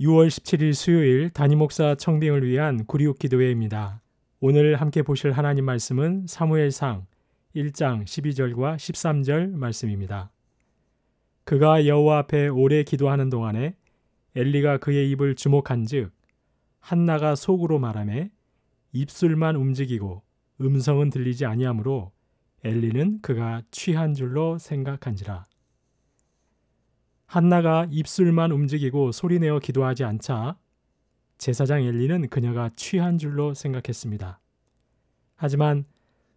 6월 17일 수요일 담임목사 청빙을 위한 구리옥기도회입니다. 오늘 함께 보실 하나님 말씀은 사무엘상 1장 12절과 13절 말씀입니다. 그가 여호와 앞에 오래 기도하는 동안에 엘리가 그의 입을 주목한즉 한나가 속으로 말하매 입술만 움직이고 음성은 들리지 아니하므로 엘리는 그가 취한 줄로 생각한지라. 한나가 입술만 움직이고 소리내어 기도하지 않자 제사장 엘리는 그녀가 취한 줄로 생각했습니다. 하지만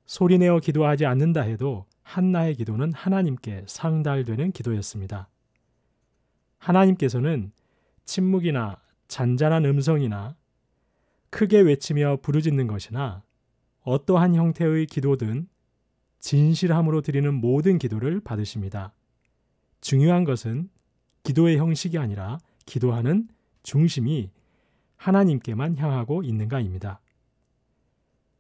소리내어 기도하지 않는다 해도 한나의 기도는 하나님께 상달되는 기도였습니다. 하나님께서는 침묵이나 잔잔한 음성이나 크게 외치며 부르짖는 것이나 어떠한 형태의 기도든 진실함으로 드리는 모든 기도를 받으십니다. 중요한 것은 기도의 형식이 아니라 기도하는 중심이 하나님께만 향하고 있는가입니다.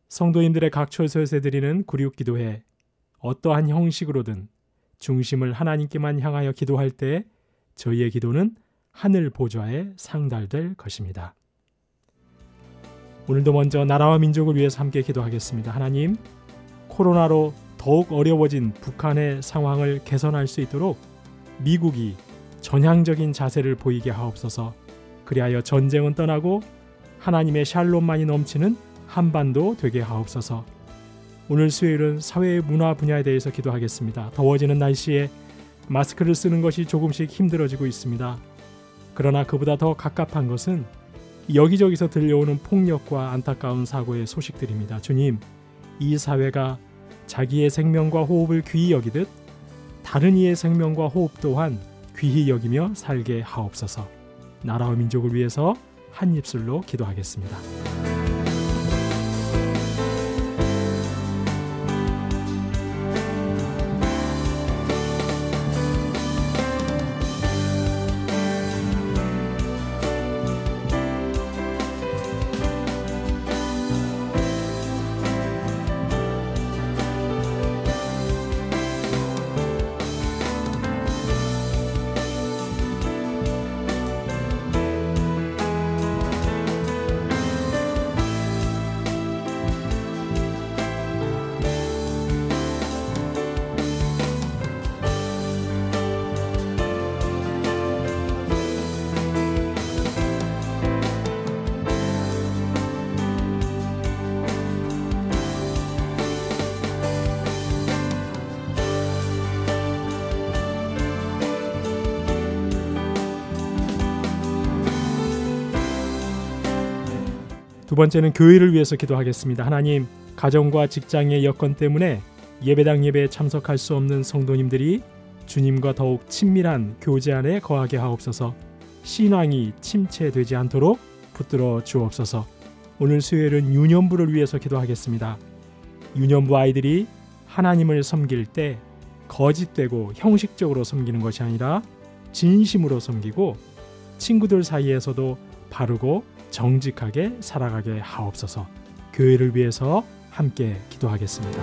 성도님들의 각 처소에서 드리는 구리옥기도회, 어떠한 형식으로든 중심을 하나님께만 향하여 기도할 때 저희의 기도는 하늘 보좌에 상달될 것입니다. 오늘도 먼저 나라와 민족을 위해서 함께 기도하겠습니다. 하나님, 코로나로 더욱 어려워진 북한의 상황을 개선할 수 있도록 미국이 전향적인 자세를 보이게 하옵소서. 그리하여 전쟁은 떠나고 하나님의 샬롬만이 넘치는 한반도 되게 하옵소서. 오늘 수요일은 사회 문화 분야에 대해서 기도하겠습니다. 더워지는 날씨에 마스크를 쓰는 것이 조금씩 힘들어지고 있습니다. 그러나 그보다 더 갑갑한 것은 여기저기서 들려오는 폭력과 안타까운 사고의 소식들입니다. 주님, 이 사회가 자기의 생명과 호흡을 귀히 여기듯 다른 이의 생명과 호흡 또한 귀히 여기며 살게 하옵소서. 나라와 민족을 위해서 한 입술로 기도하겠습니다. 두 번째는 교회를 위해서 기도하겠습니다. 하나님, 가정과 직장의 여건 때문에 예배당 예배에 참석할 수 없는 성도님들이 주님과 더욱 친밀한 교제 안에 거하게 하옵소서. 신앙이 침체되지 않도록 붙들어 주옵소서. 오늘 수요일은 유년부를 위해서 기도하겠습니다. 유년부 아이들이 하나님을 섬길 때 거짓되고 형식적으로 섬기는 것이 아니라 진심으로 섬기고 친구들 사이에서도 바르고 정직하게 살아가게 하옵소서. 교회를 위해서 함께 기도하겠습니다.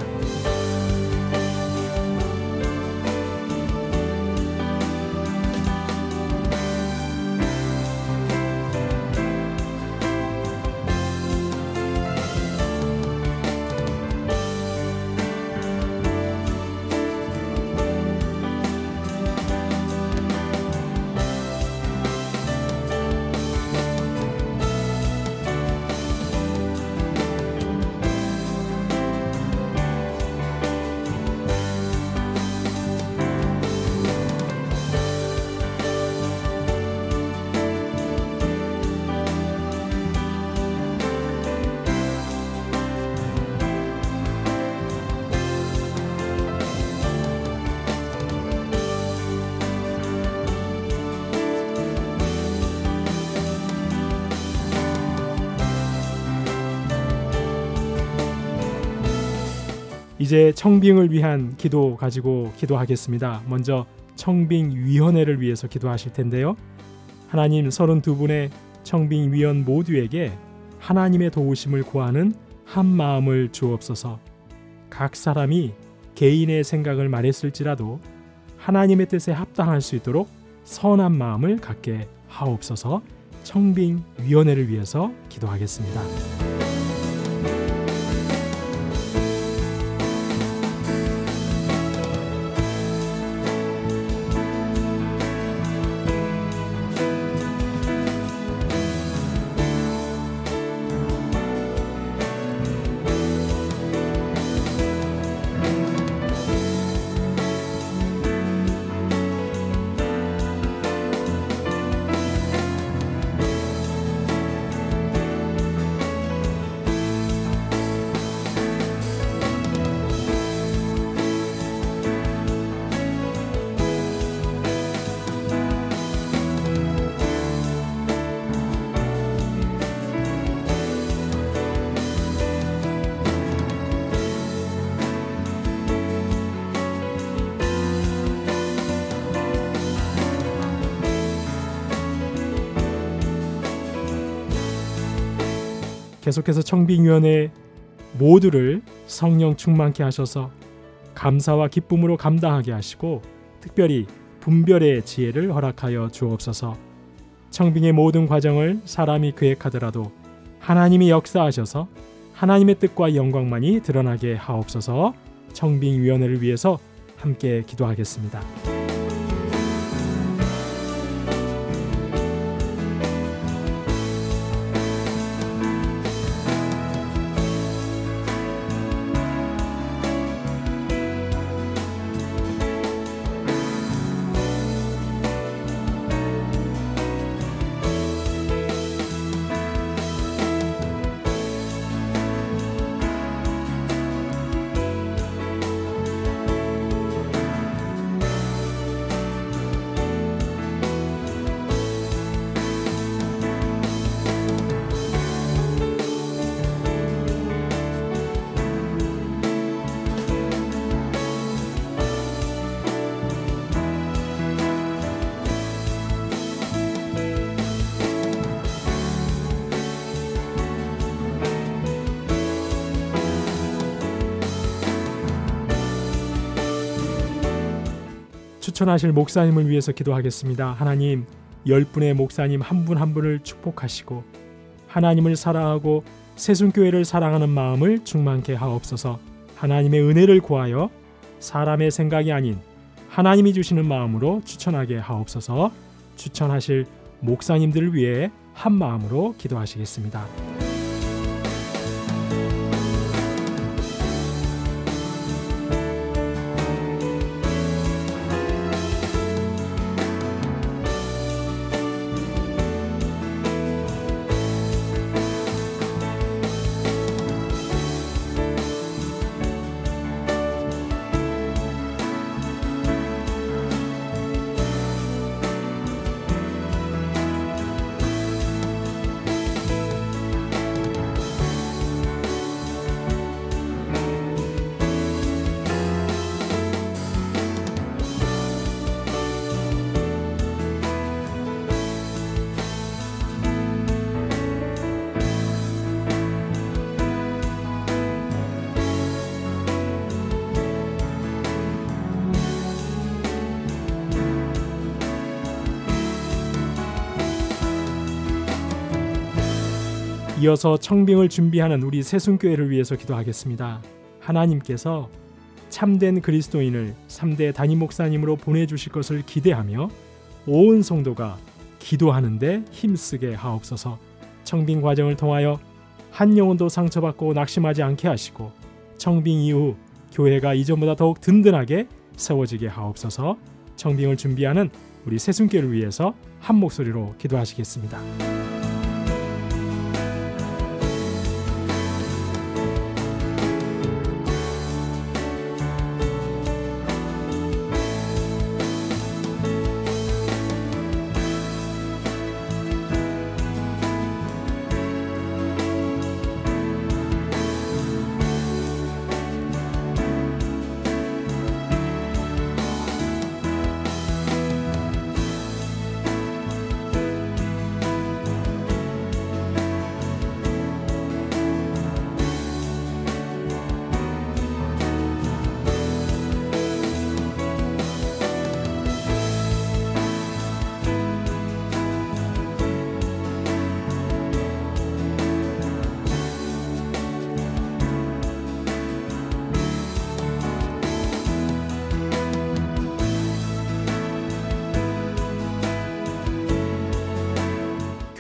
이제 청빙을 위한 기도 가지고 기도하겠습니다. 먼저 청빙위원회를 위해서 기도하실 텐데요. 하나님, 32분의 청빙위원 모두에게 하나님의 도우심을 구하는 한 마음을 주옵소서. 각 사람이 개인의 생각을 말했을지라도 하나님의 뜻에 합당할 수 있도록 선한 마음을 갖게 하옵소서. 청빙위원회를 위해서 기도하겠습니다. 계속해서 청빙위원회 모두를 성령 충만케 하셔서 감사와 기쁨으로 감당하게 하시고 특별히 분별의 지혜를 허락하여 주옵소서. 청빙의 모든 과정을 사람이 계획하더라도 하나님이 역사하셔서 하나님의 뜻과 영광만이 드러나게 하옵소서. 청빙위원회를 위해서 함께 기도하겠습니다. 추천하실 목사님을 위해서 기도하겠습니다. 하나님, 10분의 목사님 한 분 한 분을 축복하시고 하나님을 사랑하고 새순교회를 사랑하는 마음을 충만케 하옵소서. 하나님의 은혜를 구하여 사람의 생각이 아닌 하나님이 주시는 마음으로 추천하게 하옵소서. 추천하실 목사님들을 위해 한 마음으로 기도하시겠습니다. 이어서 청빙을 준비하는 우리 새순교회를 위해서 기도하겠습니다. 하나님께서 참된 그리스도인을 3대 담임 목사님으로 보내주실 것을 기대하며 온 성도가 기도하는데 힘쓰게 하옵소서. 청빙 과정을 통하여 한 영혼도 상처받고 낙심하지 않게 하시고 청빙 이후 교회가 이전보다 더욱 든든하게 세워지게 하옵소서. 청빙을 준비하는 우리 새순교회를 위해서 한 목소리로 기도하시겠습니다.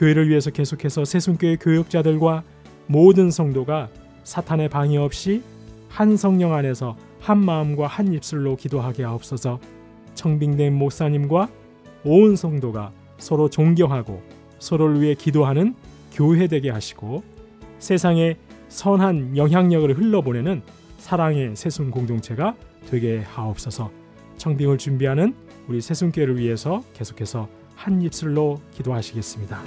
교회를 위해서 계속해서 새순교회 교역자들과 모든 성도가 사탄의 방해 없이 한 성령 안에서 한 마음과 한 입술로 기도하게 하옵소서. 청빙된 목사님과 온 성도가 서로 존경하고 서로를 위해 기도하는 교회 되게 하시고 세상에 선한 영향력을 흘러보내는 사랑의 새순 공동체가 되게 하옵소서. 청빙을 준비하는 우리 새순교회를 위해서 계속해서 한 입술로 기도하시겠습니다.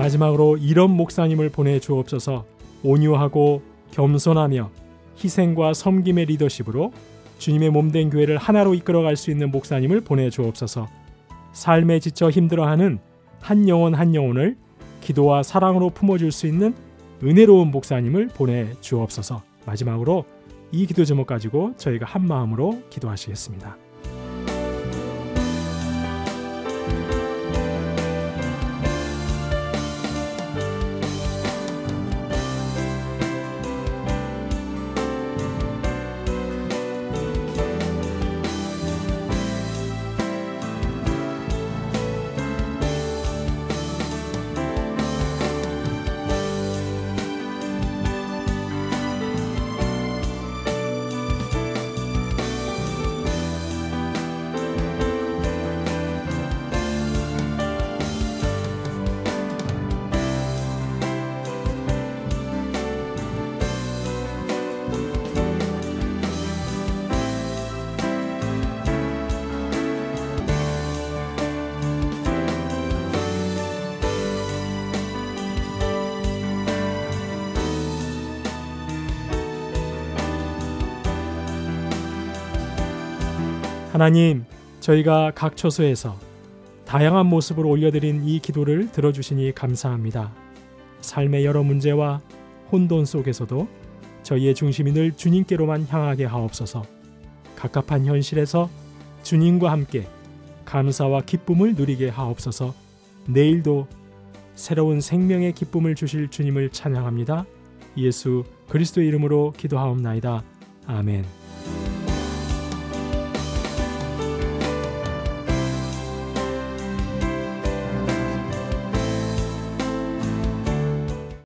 마지막으로 이런 목사님을 보내주옵소서. 온유하고 겸손하며 희생과 섬김의 리더십으로 주님의 몸된 교회를 하나로 이끌어갈 수 있는 목사님을 보내주옵소서. 삶에 지쳐 힘들어하는 한 영혼 한 영혼을 기도와 사랑으로 품어줄 수 있는 은혜로운 목사님을 보내주옵소서. 마지막으로 이 기도 제목 가지고 저희가 한 마음으로 기도하시겠습니다. 하나님, 저희가 각 처소에서 다양한 모습으로 올려드린 이 기도를 들어주시니 감사합니다. 삶의 여러 문제와 혼돈 속에서도 저희의 중심이 늘 주님께로만 향하게 하옵소서. 갑갑한 현실에서 주님과 함께 감사와 기쁨을 누리게 하옵소서. 내일도 새로운 생명의 기쁨을 주실 주님을 찬양합니다. 예수 그리스도의 이름으로 기도하옵나이다. 아멘.